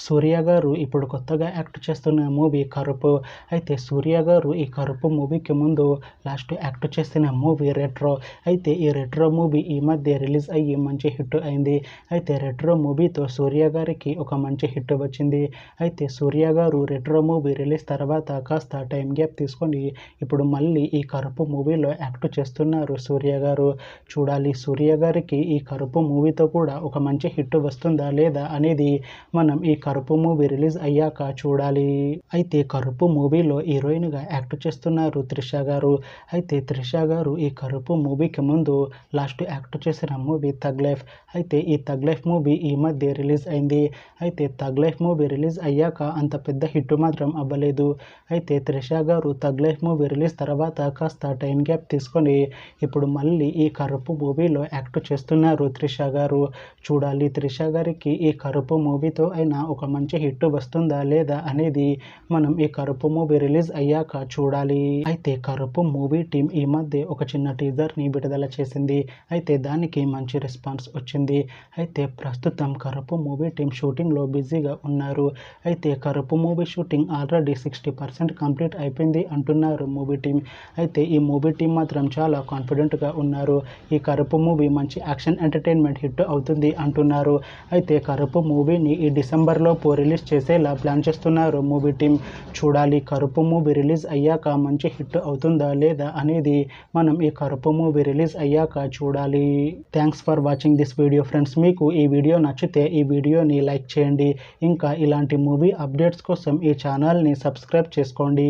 సూర్య గారు ఇప్పుడు కొత్తగా యాక్ట్ చేస్తున్న మూవీ కరుపు. అయితే సూర్య గారు ఈ కరుపు మూవీకి ముందు లాస్ట్ యాక్ట్ చేసిన మూవీ రెట్రో. అయితే ఈ రెట్రో మూవీ ఈ మధ్య రిలీజ్ అయ్యి మంచి హిట్ అయింది. అయితే రెట్రో మూవీతో సూర్య గారికి ఒక మంచి హిట్ వచ్చింది. అయితే సూర్య గారు రెట్రో మూవీ రిలీజ్ తర్వాత కాస్త టైం గ్యాప్ తీసుకొని ఇప్పుడు మళ్ళీ ఈ కరుపు మూవీలో యాక్ట్ చేస్తున్నారు సూర్య గారు. చూడాలి సూర్య గారికి ఈ కరుపు మూవీతో కూడా ఒక మంచి హిట్ వస్తుందా లేదా అనేది మనం ఈ కరుపు మూవీ రిలీజ్ అయ్యాక చూడాలి. అయితే కరుపు మూవీలో హీరోయిన్గా యాక్ట్ చేస్తున్నారు త్రిష గారు. అయితే త్రిష గారు ఈ కరుపు మూవీకి ముందు లాస్ట్ యాక్ట్ చేసిన మూవీ థగ్ లైఫ్. అయితే ఈ థగ్ లైఫ్ మూవీ ఈ మధ్య రిలీజ్ అయింది. అయితే థగ్ లైఫ్ మూవీ రిలీజ్ అయ్యాక అంత పెద్ద హిట్ మాత్రం అవ్వలేదు. అయితే త్రిష గారు థగ్ లైఫ్ మూవీ రిలీజ్ తర్వాత కాస్త టైం గ్యాప్ తీసుకొని ఇప్పుడు మళ్ళీ ఈ కరుపు మూవీలో యాక్ట్ చేస్తున్నారు త్రిష గారు. చూడాలి త్రిష గారికి ఈ కరుపు మూవీతో అయినా ఒక మంచి హిట్ వస్తుందా లేదా అనేది మనం ఈ కరుపు మూవీ రిలీజ్ అయ్యాక చూడాలి. అయితే కరుపు మూవీ టీం ఈ మధ్య ఒక చిన్న టీజర్ని విడుదల చేసింది. అయితే దానికి మంచి రెస్పాన్స్ వచ్చింది. అయితే ప్రస్తుతం కరుపు మూవీ టీం షూటింగ్లో బిజీగా ఉన్నారు. అయితే కరుపు మూవీ షూటింగ్ ఆల్రెడీ 60% కంప్లీట్ అయిపోయింది అంటున్నారు మూవీ టీం. అయితే ఈ మూవీ టీం మాత్రం చాలా కాన్ఫిడెంట్గా ఉన్నారు. ఈ కరుపు మూవీ మంచి యాక్షన్ ఎంటర్టైన్మెంట్ హిట్ అవుతుంది అంటున్నారు. అయితే కరుపు మూవీని ఈ డిసెంబర్లోపు రిలీజ్ చేసేలా ప్లాన్ చేస్తున్నారు మూవీ టీం. చూడాలి కరుపు మూవీ రిలీజ్ అయ్యాక మంచి హిట్ అవుతుందా లేదా అనేది మనం ఈ కరుపు మూవీ రిలీజ్ అయ్యాక చూడాలి. Thanks for watching this video friends. మీకు ఈ వీడియో నచ్చితే ఈ వీడియోని లైక్ చేయండి. ఇంకా ఇలాంటి మూవీ అప్డేట్స్ కోసం ఈ ఛానల్ని సబ్స్క్రైబ్ చేసుకోండి.